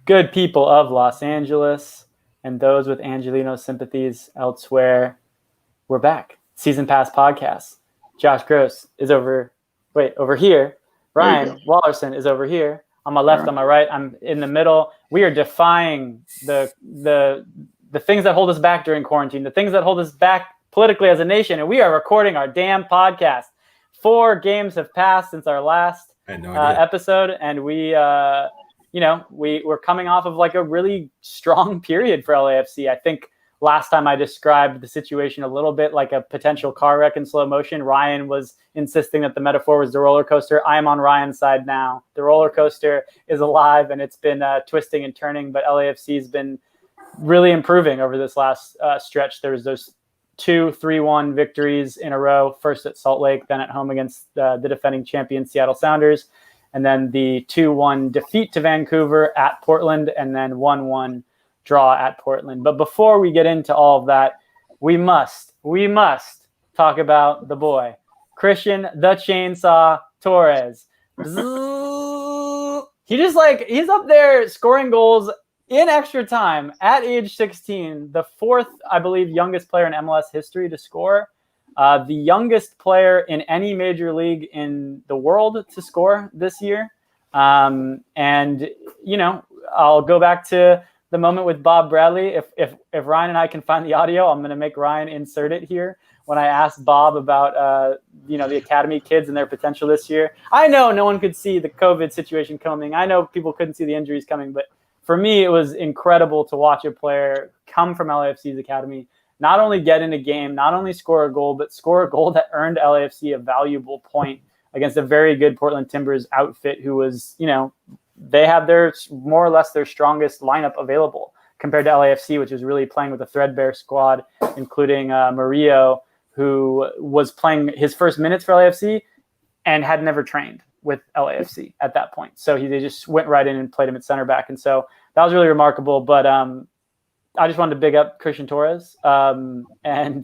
Good people of Los Angeles and those with Angelino sympathies elsewhere, we're back. Season Pass Podcast. Josh Gross is over here. Ryan Wallerson is over here. On my left, on my right, I'm in the middle. We are defying the things that hold us back during quarantine, the things that hold us back politically as a nation, and we are recording our damn podcast. 4 games have passed since our last episode, and we're coming off of like a really strong period for LAFC. I think last time I described the situation a little bit like a potential car wreck in slow motion. Ryan was insisting that the metaphor was the roller coaster. I am on Ryan's side now. The roller coaster is alive, and it's been twisting and turning, but LAFC has been really improving over this last stretch. There's those 2 3-1 victories in a row, first at Salt Lake, then at home against the defending champion Seattle Sounders, and then the 2-1 defeat to Vancouver at Portland, and then 1-1 draw at Portland. But before we get into all of that, we must talk about the boy, Christian the Chainsaw Torres. He's up there scoring goals in extra time at age 16, the 4th, I believe, youngest player in MLS history to score, the youngest player in any major league in the world to score this year. And, I'll go back to the moment with Bob Bradley. If Ryan and I can find the audio, I'm going to make Ryan insert it here. When I asked Bob about, the academy kids and their potential this year, I know no one could see the COVID situation coming. I know people couldn't see the injuries coming, but for me, it was incredible to watch a player come from LAFC's academy, not only get in a game, not only score a goal, but score a goal that earned LAFC a valuable point against a very good Portland Timbers outfit who was, they have their more or less their strongest lineup available compared to LAFC, which is really playing with a threadbare squad, including Murillo, who was playing his first minutes for LAFC and had never trained with LAFC at that point. So they just went right in and played him at center back. And so that was really remarkable. But I just wanted to big up Christian Torres and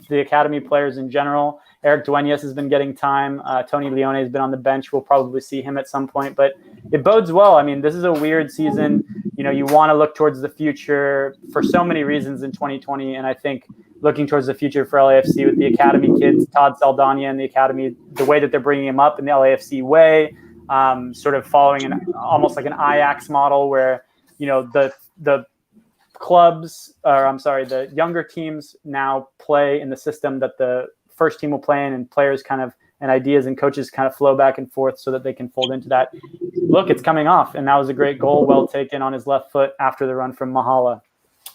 the academy players in general. Eric Duenas has been getting time. Tony Leone has been on the bench. We'll probably see him at some point, but it bodes well. I mean, this is a weird season. You want to look towards the future for so many reasons in 2020. And I think looking towards the future for LAFC with the academy kids, Todd Saldana and the academy, the way that they're bringing him up in the LAFC way, sort of following almost like an Ajax model where, the clubs, the younger teams now play in the system that the first team will play in, and players and ideas and coaches kind of flow back and forth so that they can fold into that. Look, it's coming off, and that was a great goal, well taken on his left foot after the run from Mahala.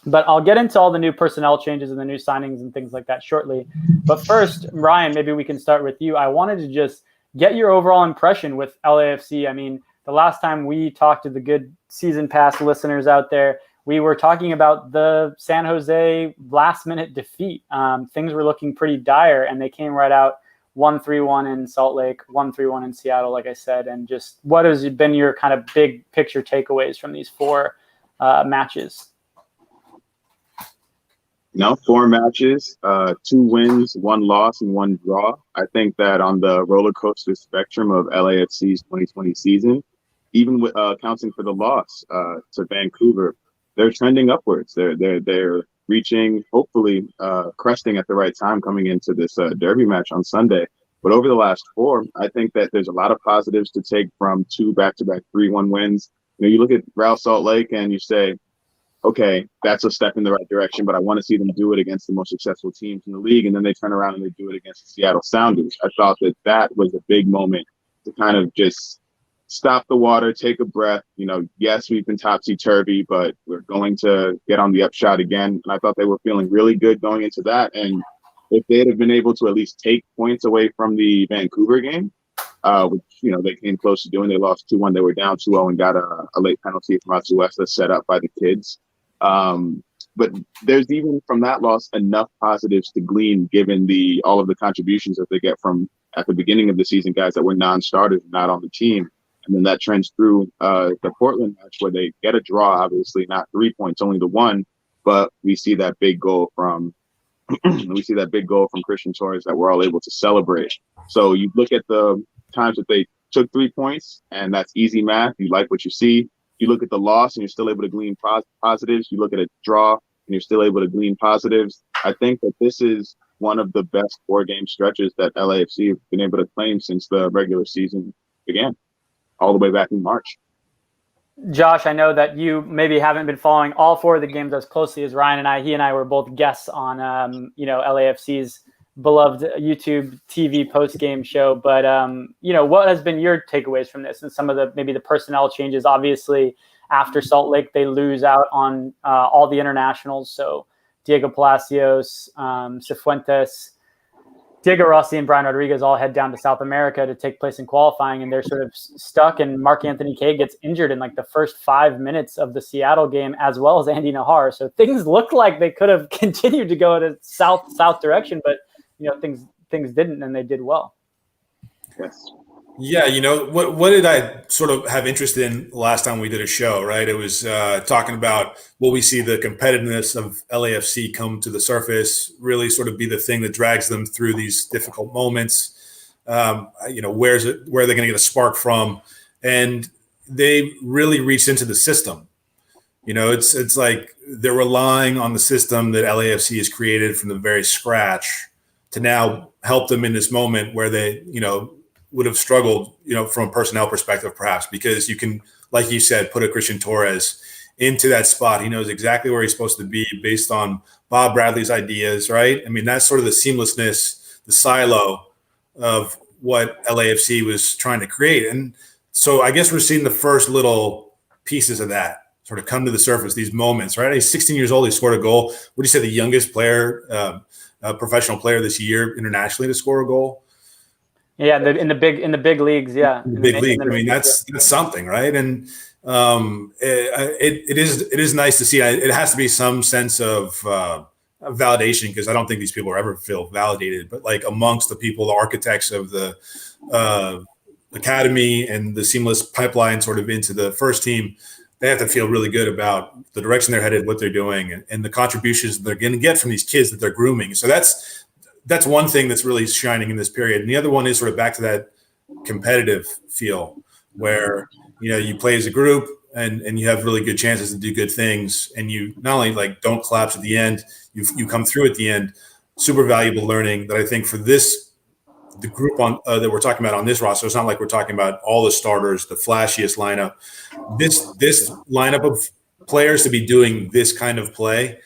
But I'll get into all the new personnel changes and the new signings and things like that shortly. But first, Ryan, maybe we can start with you. I wanted to just get your overall impression with LAFC. I mean, the last time we talked to the good season pass listeners out there, we were talking about the San Jose last-minute defeat. Things were looking pretty dire, and they came right out 1-3-1 in Salt Lake, 1-3-1 in Seattle, like I said. And just what has been your kind of big picture takeaways from these 4 matches? 4 matches, 2 wins, 1 loss, and 1 draw. I think that on the roller coaster spectrum of LAFC's 2020 season, even with accounting for the loss to Vancouver, they're trending upwards. They're reaching, hopefully, cresting at the right time coming into this derby match on Sunday. But over the last 4, I think that there's a lot of positives to take from 2 back-to-back 3-1 wins. You look at Real Salt Lake and you say, okay, that's a step in the right direction, but I want to see them do it against the most successful teams in the league. And then they turn around and they do it against the Seattle Sounders. I thought that was a big moment to kind of just stop the water, take a breath. Yes, we've been topsy-turvy, but we're going to get on the upshot again. And I thought they were feeling really good going into that. And if they'd have been able to at least take points away from the Vancouver game, which, they came close to doing, they lost 2-1. They were down 2-0 and got a late penalty from Atuesta set up by the kids. But there's even from that loss enough positives to glean given all of the contributions that they get from at the beginning of the season, guys that were non-starters, not on the team. And then that trends through the Portland match where they get a draw, obviously not 3 points, only the 1. But we see that big goal from Christian Torres that we're all able to celebrate. So you look at the times that they took 3 points, and that's easy math. You like what you see. You look at the loss and you're still able to glean positives. You look at a draw and you're still able to glean positives. I think that this is one of the best 4-game stretches that LAFC have been able to claim since the regular season began, all the way back in March. Josh, I know that you maybe haven't been following all 4 of the games as closely as Ryan and I. He and I were both guests on, LAFC's beloved YouTube TV post-game show. But, what has been your takeaways from this and some of the personnel changes? Obviously, after Salt Lake, they lose out on all the internationals. So Diego Palacios, Cifuentes, Diego Rossi, and Brian Rodriguez all head down to South America to take place in qualifying, and they're sort of stuck. And Mark-Anthony Kaye gets injured in like the first 5 minutes of the Seattle game, as well as Andy Nahar. So things look like they could have continued to go to south direction, but things didn't, and they did well. Yes. Yeah, what did I sort of have interest in last time we did a show, right? It was talking about will we see the competitiveness of LAFC come to the surface, really sort of be the thing that drags them through these difficult moments. Where are they going to get a spark from? And they really reached into the system. It's like they're relying on the system that LAFC has created from the very scratch to now help them in this moment where they, would have struggled, from a personnel perspective, perhaps, because you can, like you said, put a Christian Torres into that spot. He knows exactly where he's supposed to be based on Bob Bradley's ideas, right? I mean, that's sort of the seamlessness, the silo of what LAFC was trying to create. And so I guess we're seeing the first little pieces of that sort of come to the surface, these moments, right? He's 16 years old. He scored a goal. What do you say, the youngest player, professional player this year internationally to score a goal? Yeah, in the big leagues, yeah. Big league. I mean, that's something, right? And it is nice to see. It has to be some sense of validation, because I don't think these people ever feel validated. But like amongst the people, the architects of the academy and the seamless pipeline sort of into the first team, they have to feel really good about the direction they're headed, what they're doing, and the contributions they're going to get from these kids that they're grooming. So that's one thing that's really shining in this period. And the other one is sort of back to that competitive feel where, you play as a group and you have really good chances to do good things. And you not only like don't collapse at the end, you come through at the end. Super valuable learning that I think for the group on that we're talking about on this roster. It's not like we're talking about all the starters, the flashiest lineup. This lineup of players to be doing this kind of play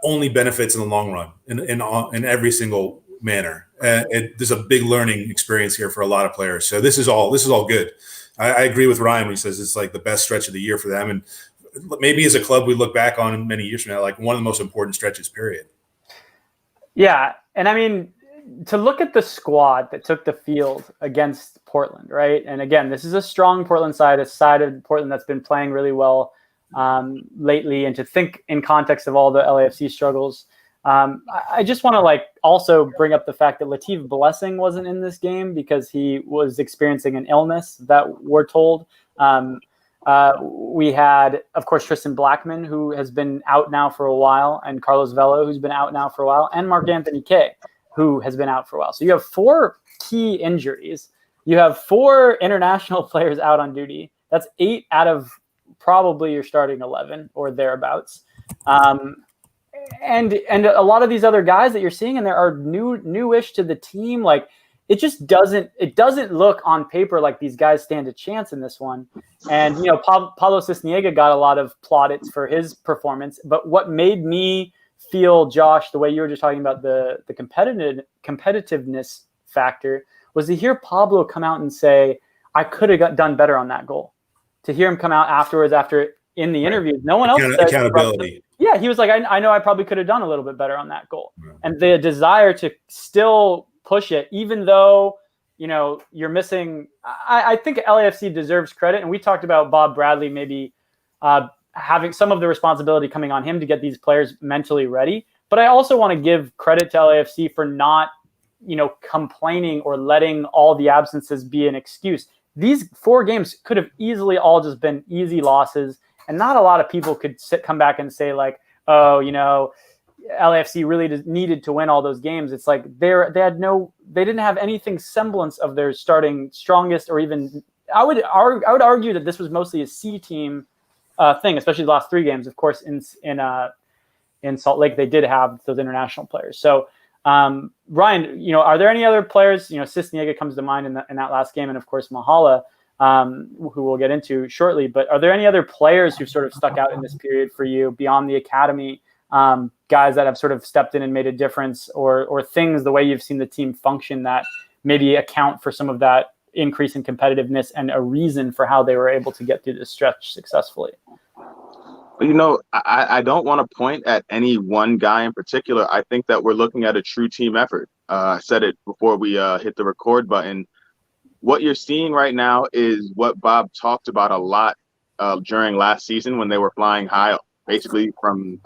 only benefits in the long run in every single manner. There's a big learning experience here for a lot of players. So this is all good. I agree with Ryan when he says it's like the best stretch of the year for them. And maybe as a club, we look back on many years from now, like one of the most important stretches, period. Yeah. And I mean, to look at the squad that took the field against Portland, right? And again, this is a strong Portland side, a side of Portland that's been playing really well lately, and to think in context of all the LAFC struggles. I just want to also bring up the fact that Latif Blessing wasn't in this game because he was experiencing an illness that we're told. We had, of course, Tristan Blackman, who has been out now for a while, and Carlos Velo, who's been out now for a while, and Mark-Anthony Kaye, who has been out for a while. So you have 4 key injuries. You have 4 international players out on duty. That's 8 out of probably your starting 11 or thereabouts. And a lot of these other guys that you're seeing in there are newish to the team. Like it doesn't look on paper like these guys stand a chance in this one. And Pablo Cisniega got a lot of plaudits for his performance. But what made me feel, Josh, the way you were just talking about the competitiveness factor, was to hear Pablo come out and say, "I could have done better on that goal." To hear him come out afterwards, in the interviews, no one else said accountability. Yeah, he was like, I know I probably could have done a little bit better on that goal. Yeah. And the desire to still push it, even though, you're missing. I think LAFC deserves credit. And we talked about Bob Bradley maybe having some of the responsibility coming on him to get these players mentally ready. But I also want to give credit to LAFC for not, complaining or letting all the absences be an excuse. These 4 games could have easily all just been easy losses. And not a lot of people could come back and say like, oh, LAFC really needed to win all those games. It's like they didn't have anything semblance of their starting strongest or even I would argue that this was mostly a C team thing, especially the last 3 games. Of course, in Salt Lake, they did have those international players. So, Ryan, are there any other players? Cisniega comes to mind in that last game, and of course Mahala, who we'll get into shortly. But are there any other players who sort of stuck out in this period for you beyond the academy? Guys that have sort of stepped in and made a difference, or things the way you've seen the team function that maybe account for some of that increase in competitiveness and a reason for how they were able to get through this stretch successfully? I don't want to point at any one guy in particular. I think that we're looking at a true team effort. I said it before we hit the record button. What you're seeing right now is what Bob talked about a lot during last season when they were flying high, basically from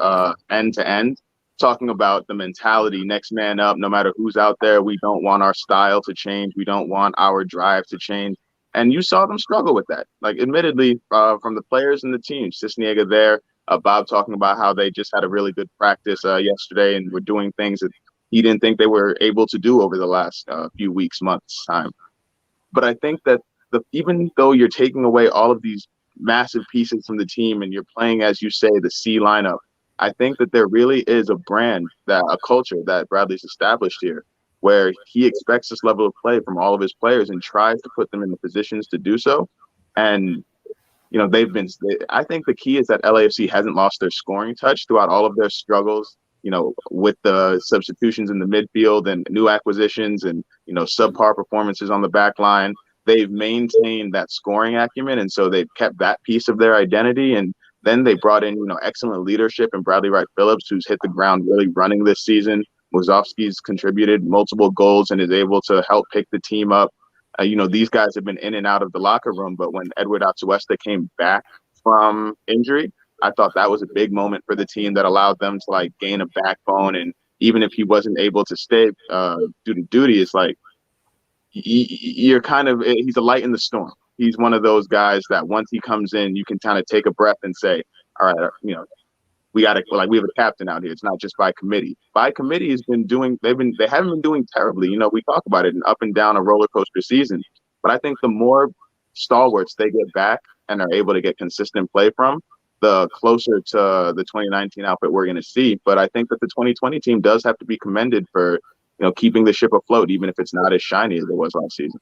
end to end, talking about the mentality, next man up, no matter who's out there. We don't want our style to change. We don't want our drive to change. And you saw them struggle with that. Like, admittedly, from the players and the team, Cisniega there, Bob talking about how they just had a really good practice yesterday and were doing things that he didn't think they were able to do over the last few weeks, months time. But I think that even though you're taking away all of these massive pieces from the team and you're playing, as you say, the C lineup, I think that there really is a culture that Bradley's established here, where he expects this level of play from all of his players and tries to put them in the positions to do so. And, I think the key is that LAFC hasn't lost their scoring touch throughout all of their struggles, with the substitutions in the midfield and new acquisitions and, subpar performances on the back line. They've maintained that scoring acumen. And so they've kept that piece of their identity. And then they brought in, excellent leadership in Bradley Wright Phillips, who's hit the ground really running this season. Mozovsky's contributed multiple goals and is able to help pick the team up. These guys have been in and out of the locker room, but when Edward Atuesta came back from injury, I thought that was a big moment for the team that allowed them to gain a backbone. And even if he wasn't able to stay due to duty, it's like he's a light in the storm. He's one of those guys that once he comes in, you can kind of take a breath and say, all right, we have a captain out here. It's not just by committee. By committee has been doing. They haven't been doing terribly. We talk about it, an up and down, a roller coaster season. But I think the more stalwarts they get back and are able to get consistent play from, the closer to the 2019 outfit we're going to see. But I think that the 2020 team does have to be commended for keeping the ship afloat, even if it's not as shiny as it was last season.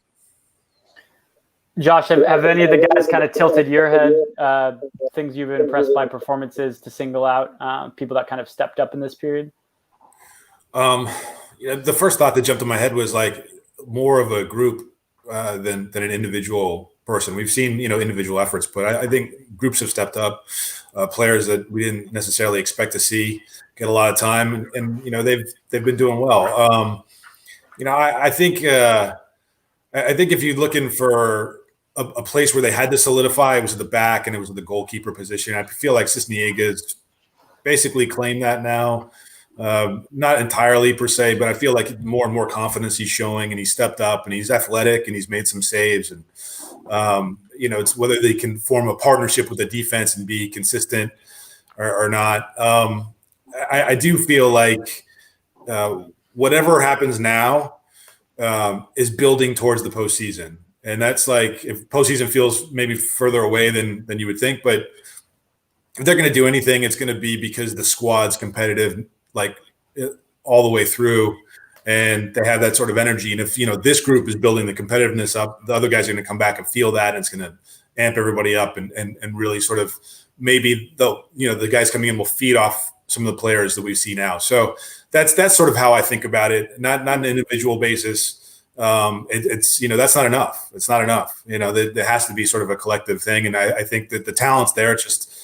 Josh, have any of the guys kind of tilted your head? Things you've been impressed by, performances to single out, people that kind of stepped up in this period? The first thought that jumped in my head was more of a group than an individual person. We've seen individual efforts, but I think groups have stepped up. Players that we didn't necessarily expect to see get a lot of time, and they've been doing well. I think if you're looking for a place where they had to solidify, it was at the back and it was at the goalkeeper position. I feel like Cisniega's basically claimed that now. Not entirely per se, but I feel like more and more confidence he's showing, and he stepped up and he's athletic and he's made some saves. And, it's whether they can form a partnership with the defense and be consistent or not. I do feel like whatever happens now is building towards the postseason. And that's if postseason feels maybe further away than you would think, but if they're going to do anything, it's going to be because the squad's competitive, all the way through, and they have that sort of energy. And if, this group is building the competitiveness up, the other guys are going to come back and feel that, and it's going to amp everybody up and really sort of maybe the guys coming in will feed off some of the players that we see now. So that's sort of how I think about it. Not an individual basis. It's that's not enough. It's not enough. There has to be sort of a collective thing. And I think that the talent's there. It's just,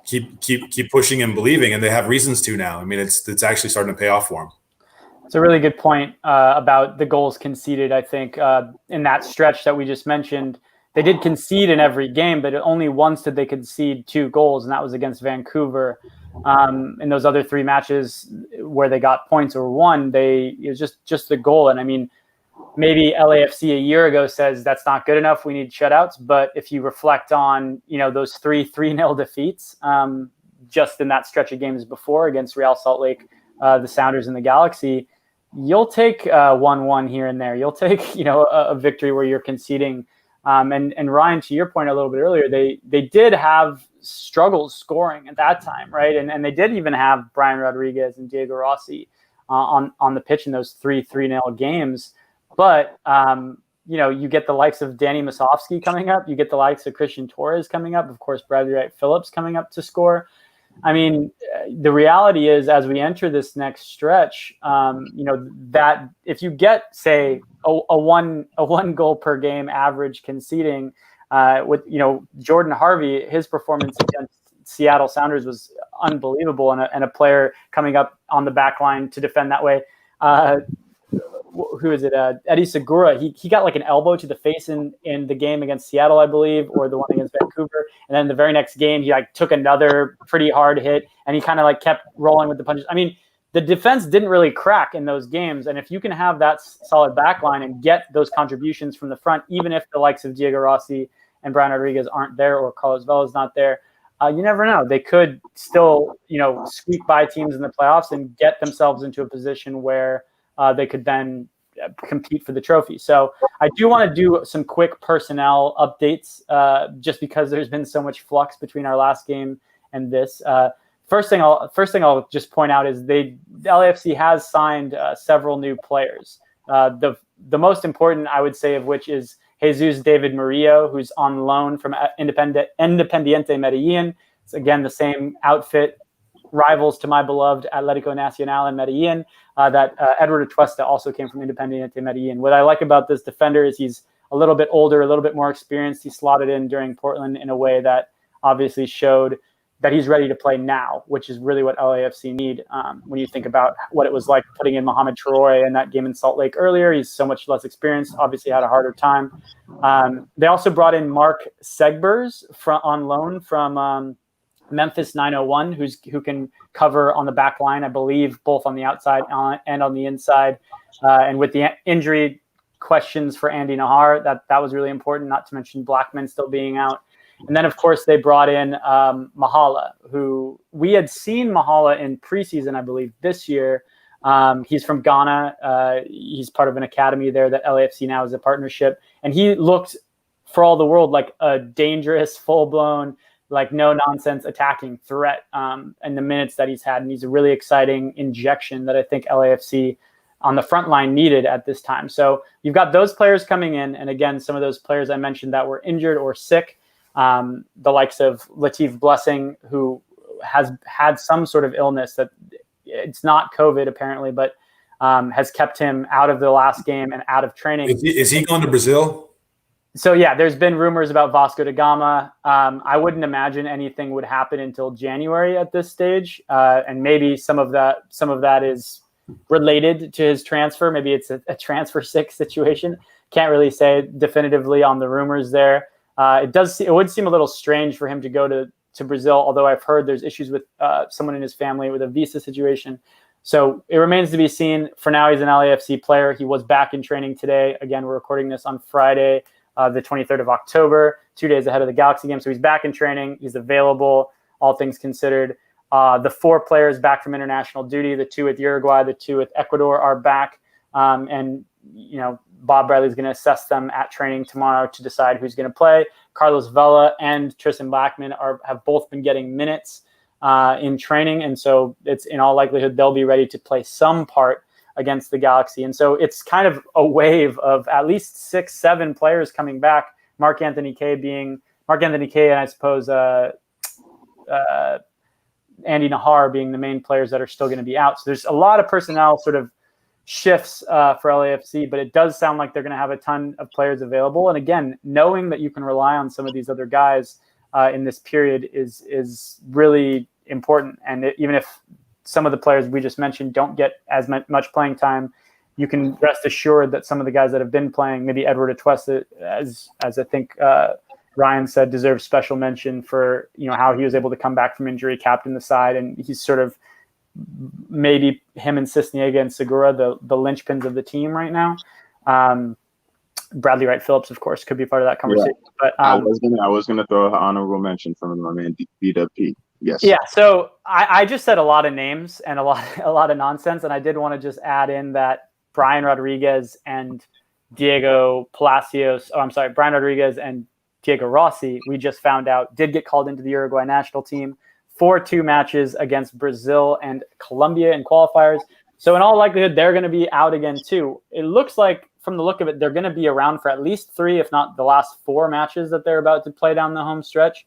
keep pushing and believing, and they have reasons to now. I mean, it's actually starting to pay off for them. It's a really good point about the goals conceded. I think in that stretch that we just mentioned, they did concede in every game, but only once did they concede 2 goals, and that was against Vancouver. In those other 3 matches where they got points or won, it was just the goal. And I mean, maybe LAFC a year ago says that's not good enough, we need shutouts. But if you reflect on, those 3-0 defeats just in that stretch of games before against Real Salt Lake, the Sounders and the Galaxy, you'll take 1-1 here and there. You'll take, a victory where you're conceding And Ryan, to your point a little bit earlier, they did have struggles scoring at that time, right? And they did even have Brian Rodriguez and Diego Rossi on the pitch in those 3-0 games. But you get the likes of Danny Musovski coming up. You get the likes of Christian Torres coming up. Of course, Bradley Wright Phillips coming up to score. I mean, the reality is, as we enter this next stretch, that if you get, say, a one goal per game average conceding, with Jordan Harvey, his performance against Seattle Sounders was unbelievable, and a player coming up on the back line to defend that way. Who is it? Eddie Segura. He got like an elbow to the face in the game against Seattle, I believe, or the one against Vancouver. And then the very next game, he like took another pretty hard hit, and he kind of like kept rolling with the punches. I mean, the defense didn't really crack in those games. And if you can have that solid back line and get those contributions from the front, even if the likes of Diego Rossi and Brian Rodriguez aren't there, or Carlos Vela's not there, you never know. They could still, squeak by teams in the playoffs and get themselves into a position where they could then compete for the trophy. So I do want to do some quick personnel updates, just because there's been so much flux between our last game and this. First thing I'll just point out is the LAFC has signed several new players. The most important, I would say, of which is Jesus David Murillo, who's on loan from Independiente Medellin. It's again the same outfit, rivals to my beloved Atlético Nacional in Medellin. That Edward Atuesta also came from Independiente Medellin. What I like about this defender is he's a little bit older, a little bit more experienced. He slotted in during Portland in a way that obviously showed that he's ready to play now, which is really what LAFC need. When you think about what it was like putting in Mohamed Traore in that game in Salt Lake earlier, he's so much less experienced, obviously had a harder time. They also brought in Mark Segbers on loan from Memphis 901, who can cover on the back line, I believe, both on the outside and on the inside. And with the injury questions for Andy Nahar, that was really important, not to mention Blackman still being out. And then, of course, they brought in Mahala, who we had seen Mahala in preseason, I believe, this year. He's from Ghana. He's part of an academy there that LAFC now is a partnership. And he looked, for all the world, like a dangerous, full-blown, like no-nonsense attacking threat in the minutes that he's had. And he's a really exciting injection that I think LAFC on the front line needed at this time. So you've got those players coming in. And again, some of those players I mentioned that were injured or sick, the likes of Latif Blessing, who has had some sort of illness that it's not COVID apparently, but has kept him out of the last game and out of training. Is he going to Brazil? So yeah, there's been rumors about Vasco da Gama. I wouldn't imagine anything would happen until January at this stage, and maybe some of that is related to his transfer. Maybe it's a transfer sick situation. Can't really say definitively on the rumors there. It would seem a little strange for him to go to Brazil, although I've heard there's issues with someone in his family with a visa situation. So it remains to be seen. For now, he's an LAFC player. He was back in training today. Again, we're recording this on Friday, the 23rd of October, 2 days ahead of the Galaxy game. So he's back in training. He's available, all things considered. The 4 players back from international duty, the 2 with Uruguay, the 2 with Ecuador are back. And, Bob Bradley's going to assess them at training tomorrow to decide who's going to play. Carlos Vela and Tristan Blackman have both been getting minutes in training. And so it's in all likelihood they'll be ready to play some part against the Galaxy. And so it's kind of a wave of at least 6-7 players coming back. Mark Anthony Kay and I suppose Andy Nahar being the main players that are still going to be out. So there's a lot of personnel sort of shifts for LAFC, but it does sound like they're going to have a ton of players available. And again, knowing that you can rely on some of these other guys in this period is really important. And even if some of the players we just mentioned don't get as much playing time, you can rest assured that some of the guys that have been playing, maybe Edward Atuesta, as I think Ryan said, deserves special mention for how he was able to come back from injury, captain the side, and he's sort of maybe him and Cisniega and Segura, the linchpins of the team right now. Bradley Wright Phillips, of course, could be part of that conversation. Yeah. But I was gonna throw an honorable mention from my man BWP. Yes. Yeah. So I just said a lot of names and a lot of nonsense, and I did want to just add in that Brian Rodriguez and Brian Rodriguez and Diego Rossi, we just found out, did get called into the Uruguay national team for 2 matches against Brazil and Colombia in qualifiers. So in all likelihood, they're going to be out again too. It looks like, from the look of it, they're going to be around for at least 3, if not the last 4 matches that they're about to play down the home stretch.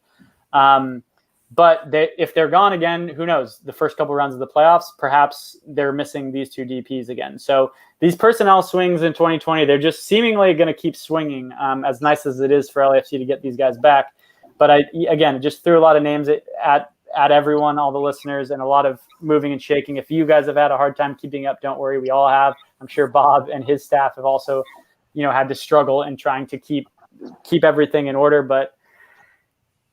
But if they're gone again, who knows? The first couple rounds of the playoffs, perhaps they're missing these 2 DPs again. So these personnel swings in 2020, they're just seemingly going to keep swinging, as nice as it is for LAFC to get these guys back. But I just threw a lot of names at everyone, all the listeners, and a lot of moving and shaking. If you guys have had a hard time keeping up, don't worry, we all have. I'm sure Bob and his staff have also, had to struggle in trying to keep everything in order. But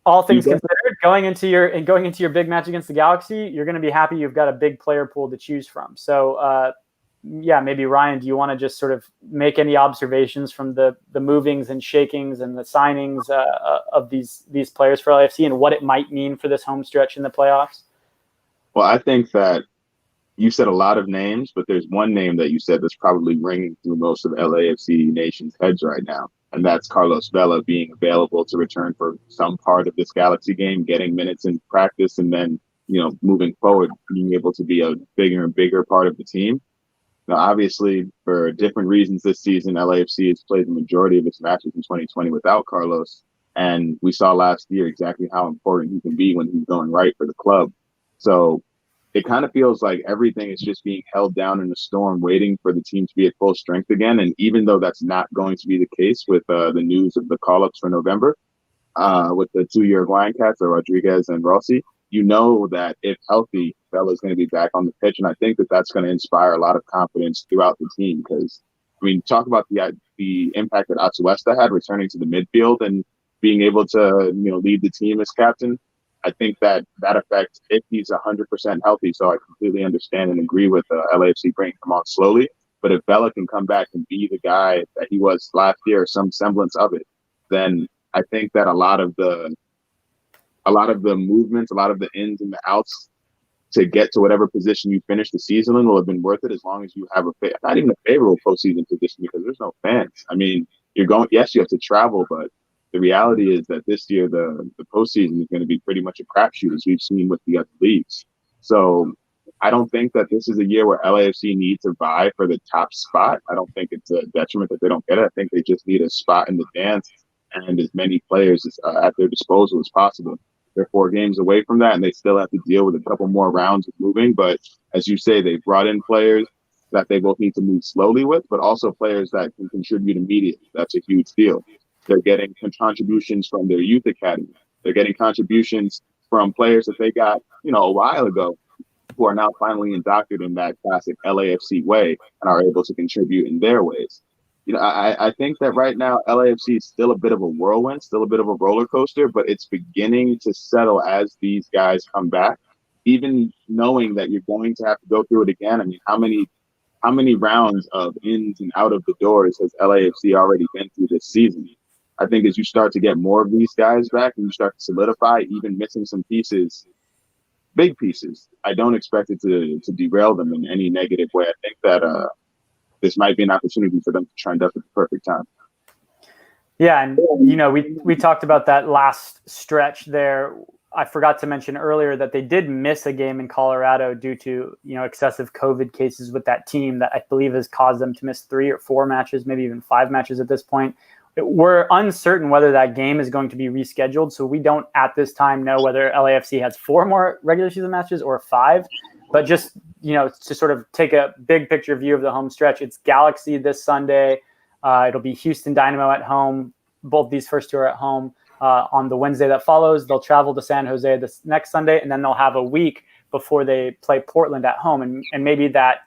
all things considered, going into your big match against the Galaxy, you're going to be happy you've got a big player pool to choose from. So, maybe Ryan, do you want to just sort of make any observations from the movings and shakings and the signings of these players for LAFC and what it might mean for this home stretch in the playoffs? Well, I think that you said a lot of names, but there's one name that you said that's probably ringing through most of LAFC Nation's heads right now, and that's Carlos Vela being available to return for some part of this Galaxy game, getting minutes in practice, and then, moving forward, being able to be a bigger and bigger part of the team. Now, obviously, for different reasons this season, LAFC has played the majority of its matches in 2020 without Carlos, and we saw last year exactly how important he can be when he's going right for the club. So it kind of feels like everything is just being held down in a storm, waiting for the team to be at full strength again. And even though that's not going to be the case with the news of the call-ups for November, with the 2 Uruguayan cats, Rodriguez and Rossi, that if healthy, Vela's going to be back on the pitch. And I think that that's going to inspire a lot of confidence throughout the team. Because, talk about the impact that Atuesta had returning to the midfield and being able to, lead the team as captain. I think that effect, if he's 100% healthy, so I completely understand and agree with LAFC bringing him on slowly. But if Vela can come back and be the guy that he was last year, or some semblance of it, then I think that a lot of the movements, a lot of the ins and the outs to get to whatever position you finish the season in will have been worth it, as long as you have not even a favorable postseason position, because there's no fans. You're going, yes, you have to travel, but the reality is that this year the postseason is going to be pretty much a crapshoot, as we've seen with the other leagues. So I don't think that this is a year where LAFC needs to vie for the top spot. I don't think it's a detriment that they don't get it. I think they just need a spot in the dance and as many players at their disposal as possible. They're 4 games away from that, and they still have to deal with a couple more rounds of moving. But as you say, they've brought in players that they both need to move slowly with, but also players that can contribute immediately. That's a huge deal. They're getting contributions from their youth academy. They're getting contributions from players that they got, a while ago, who are now finally indoctored in that classic LAFC way and are able to contribute in their ways. I think that right now LAFC is still a bit of a whirlwind, still a bit of a roller coaster, but it's beginning to settle as these guys come back, even knowing that you're going to have to go through it again. How many rounds of ins and out of the doors has LAFC already been through this season? I think as you start to get more of these guys back and you start to solidify, even missing some pieces, big pieces, I don't expect it to derail them in any negative way. I think that this might be an opportunity for them to trend up at the perfect time. Yeah, and we talked about that last stretch there. I forgot to mention earlier that they did miss a game in Colorado due to excessive COVID cases with that team that I believe has caused them to miss 3 or 4 matches, maybe even 5 matches at this point. We're uncertain whether that game is going to be rescheduled, so we don't at this time know whether LAFC has 4 more regular season matches or 5. But just, to sort of take a big picture view of the home stretch, it's Galaxy this Sunday. It'll be Houston Dynamo at home. Both these first 2 are at home. On the Wednesday that follows, they'll travel to San Jose this next Sunday, and then they'll have a week before they play Portland at home. And maybe that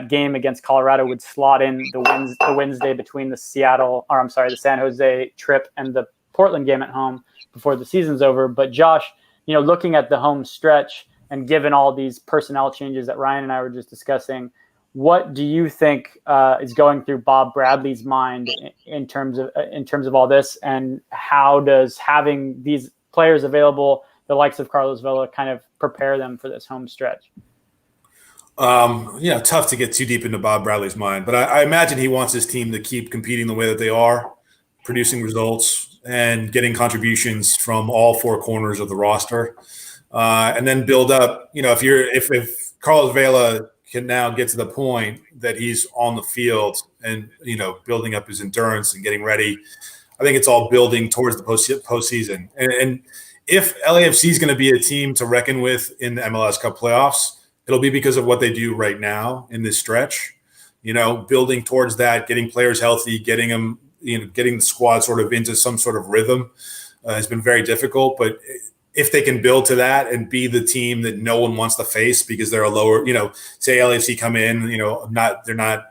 game against Colorado would slot in the Wednesday between the San Jose trip and the Portland game at home before the season's over. But Josh, looking at the home stretch and given all these personnel changes that Ryan and I were just discussing, what do you think is going through Bob Bradley's mind in terms of all this, and how does having these players available, the likes of Carlos Vela, kind of prepare them for this home stretch? Tough to get too deep into Bob Bradley's mind, but I imagine he wants his team to keep competing the way that they are, producing results and getting contributions from all four corners of the roster, and then build up. If Carlos Vela can now get to the point that he's on the field and building up his endurance and getting ready, I think it's all building towards the postseason. And if LAFC is going to be a team to reckon with in the MLS Cup playoffs, it'll be because of what they do right now in this stretch. Building towards that, getting players healthy, getting them, getting the squad sort of into some sort of rhythm has been very difficult. But if they can build to that and be the team that no one wants to face because they're a lower, say LAFC come in, they're not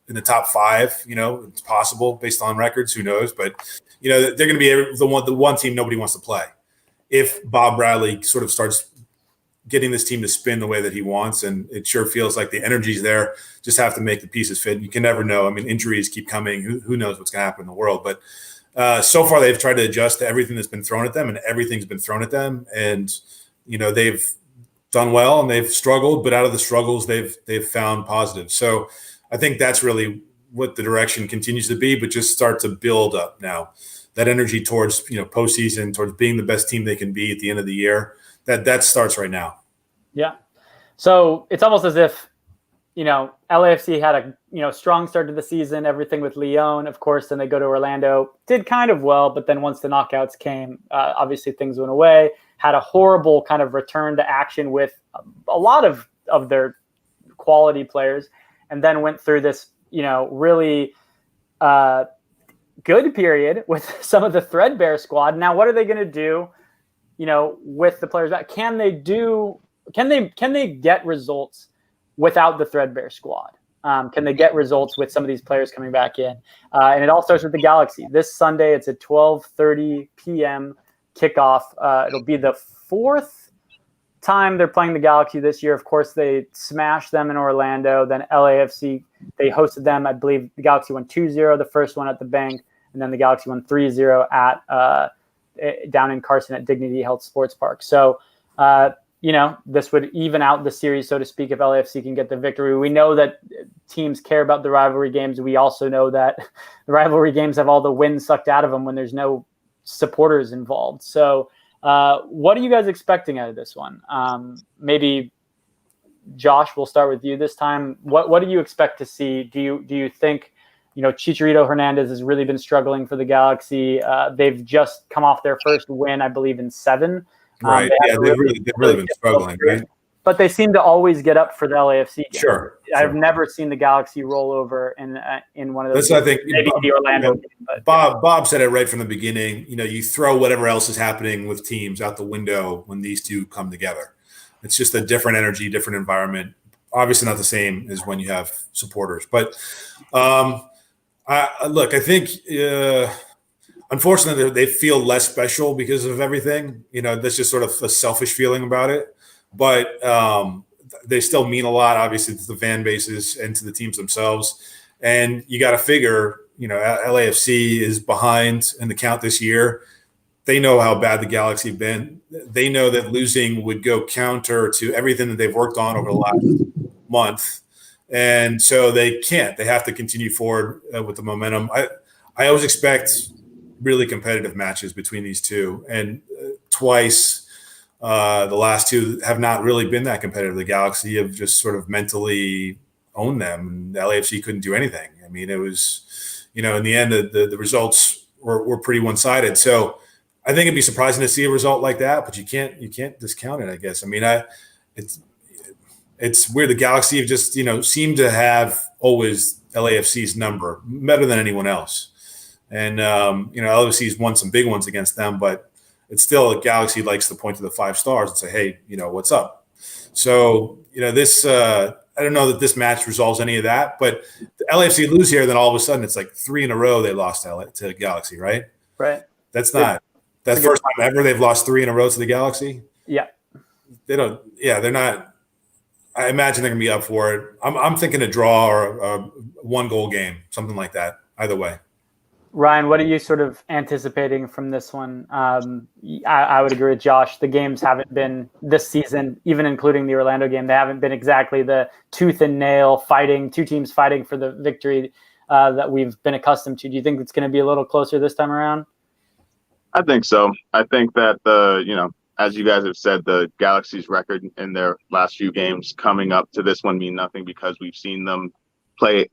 in the top five, it's possible based on records, who knows? But, they're going to be the one team nobody wants to play. If Bob Bradley sort of starts getting this team to spin the way that he wants, and it sure feels like the energy's there, just have to make the pieces fit. You can never know. I mean, injuries keep coming. Who knows what's going to happen in the world? But so far they've tried to adjust to everything that's been thrown at them, and everything's been thrown at them. And, they've done well and they've struggled, but out of the struggles, they've found positives. So I think that's really what the direction continues to be, but just start to build up now. That energy towards, postseason, towards being the best team they can be at the end of the year, that starts right now. Yeah. So it's almost as if, LAFC had a, strong start to the season, everything with Lyon, of course, then they go to Orlando, did kind of well, but then once the knockouts came, obviously things went away, had a horrible kind of return to action with a lot of their quality players, and then went through this, really good period with some of the threadbare squad. Now, what are they going to do, with the players back? Can they get results without the threadbare squad? Can they get results with some of these players coming back in? And it all starts with the Galaxy. This Sunday, it's a 12:30 p.m. kickoff. It'll be the fourth time they're playing the Galaxy this year. Of course, they smashed them in Orlando. Then LAFC, they hosted them. I believe the Galaxy won 2-0, the first one at the Bank, and then the Galaxy won 3-0 at down in Carson at Dignity Health Sports Park. So, this would even out the series, so to speak, if LAFC can get the victory. We know that teams care about the rivalry games. We also know that the rivalry games have all the wind sucked out of them when there's no supporters involved. So what are you guys expecting out of this one? Maybe, Josh, we'll start with you this time. What do you expect to see? Do you think, Chicharito Hernandez has really been struggling for the Galaxy? They've just come off their first win, I believe, in 7. Right. They've really been struggling, right? But they seem to always get up for the LAFC game. Sure. I've never seen the Galaxy roll over in one of those. I think maybe the Orlando game. But, Bob said it right from the beginning. You throw whatever else is happening with teams out the window when these two come together. It's just a different energy, different environment. Obviously not the same as when you have supporters. But I think unfortunately they feel less special because of everything. That's just sort of a selfish feeling about it. But they still mean a lot, obviously, to the fan bases and to the teams themselves. And you got to figure, LAFC is behind in the count this year. They know how bad the Galaxy have been. They know that losing would go counter to everything that they've worked on over the last month. And so they can't. They have to continue forward with the momentum. I always expect really competitive matches between these two. And twice the last two have not really been that competitive. The Galaxy have just sort of mentally owned them. And the LAFC couldn't do anything. I mean, it was, in the end, the results were pretty one-sided. So I think it'd be surprising to see a result like that, but you can't discount it, I guess. I mean, it's weird. The Galaxy have just, seemed to have always LAFC's number better than anyone else. And, LAFC's won some big ones against them, but it's still a Galaxy likes to point to the 5 stars and say, hey, what's up? So, this I don't know that this match resolves any of that, but the LAFC lose here, then all of a sudden it's like 3 in a row they lost to Galaxy, right? Right. That's not – that's the first time ever they've lost 3 in a row to the Galaxy? Yeah. They're not – I imagine they're going to be up for it. I'm thinking a draw or a 1-goal game, something like that, either way. Ryan, what are you sort of anticipating from this one? I would agree with Josh. The games haven't been this season, even including the Orlando game, they haven't been exactly the tooth and nail fighting, two teams fighting for the victory that we've been accustomed to. Do you think it's going to be a little closer this time around? I think so. I think that as you guys have said, the Galaxy's record in their last few games coming up to this one mean nothing because we've seen them play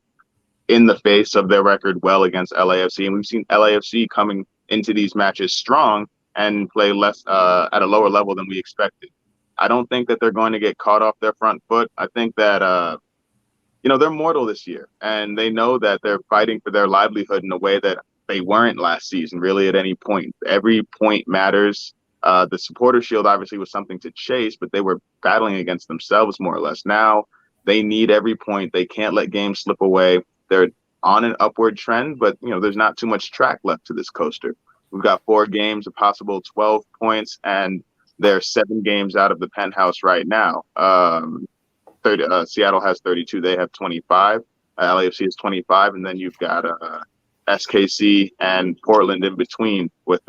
in the face of their record well against LAFC, and we've seen LAFC coming into these matches strong and play less at a lower level than we expected. I don't think that they're going to get caught off their front foot. I think that they're mortal this year, and they know that they're fighting for their livelihood in a way that they weren't last season, really, at any point. Every point matters. The supporter shield obviously was something to chase, but they were battling against themselves more or less. Now they need every point. They can't let games slip away. They're on an upward trend, but there's not too much track left to this coaster. We've got 4 games, a possible 12 points, and they're 7 games out of the penthouse right now. Seattle has 32. They have 25. LAFC is 25, and then you've got SKC and Portland in between with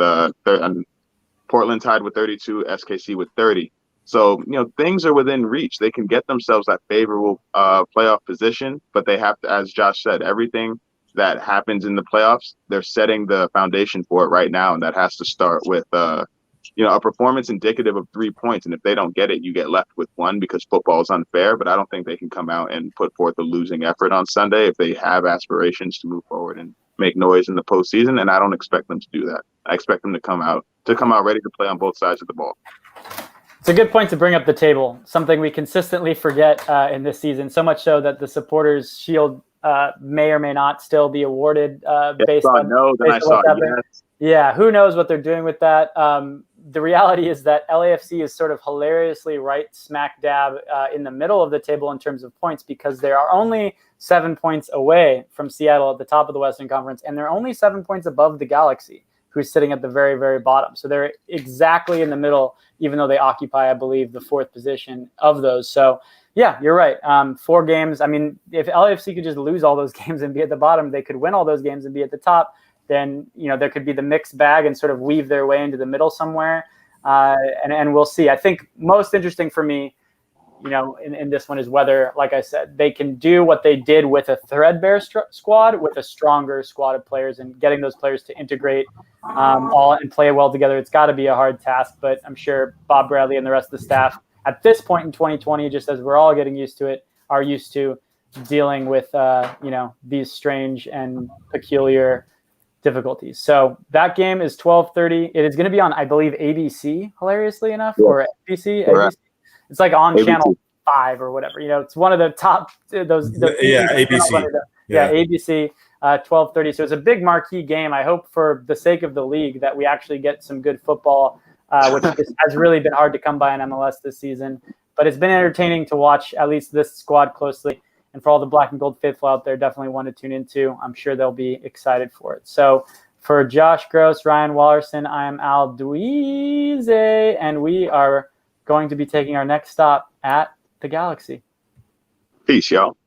Portland tied with 32, SKC with 30. So, things are within reach. They can get themselves that favorable playoff position, but they have to, as Josh said, everything that happens in the playoffs, they're setting the foundation for it right now. And that has to start with, a performance indicative of 3 points. And if they don't get it, you get left with 1 because football is unfair. But I don't think they can come out and put forth a losing effort on Sunday if they have aspirations to move forward and make noise in the postseason. And I don't expect them to do that. I expect them to come out ready to play on both sides of the ball. It's a good point to bring up the table, something we consistently forget in this season, so much so that the Supporters Shield may or may not still be awarded based on yes. Yeah, who knows what they're doing with that. The reality is that LAFC is sort of hilariously right smack dab in the middle of the table in terms of points because they are only 7 points away from Seattle at the top of the Western Conference, and they're only 7 points above the Galaxy, who's sitting at the very, very bottom. So they're exactly in the middle, even though they occupy, I believe, the 4th position of those. So, yeah, you're right. 4 games. I mean, if LAFC could just lose all those games and be at the bottom, they could win all those games and be at the top. Then, there could be the mixed bag and sort of weave their way into the middle somewhere. And we'll see. I think most interesting for me, in this one is whether, like I said, they can do what they did with a threadbare squad with a stronger squad of players and getting those players to integrate all and play well together. It's got to be a hard task, but I'm sure Bob Bradley and the rest of the staff at this point in 2020, just as we're all getting used to it, are used to dealing with, these strange and peculiar difficulties. So that game is 12:30. It is going to be on, I believe, ABC, hilariously enough, or NBC. ABC. It's like on ABC. Channel 5 or whatever. It's one of the top those. ABC. ABC. 12:30. So it's a big marquee game. I hope for the sake of the league that we actually get some good football, which has really been hard to come by in MLS this season. But it's been entertaining to watch at least this squad closely. And for all the black and gold faithful out there, definitely one to tune into. I'm sure they'll be excited for it. So for Josh Gross, Ryan Wallerson, I am Al Dwyer, and we are going to be taking our next stop at the Galaxy. Peace, y'all.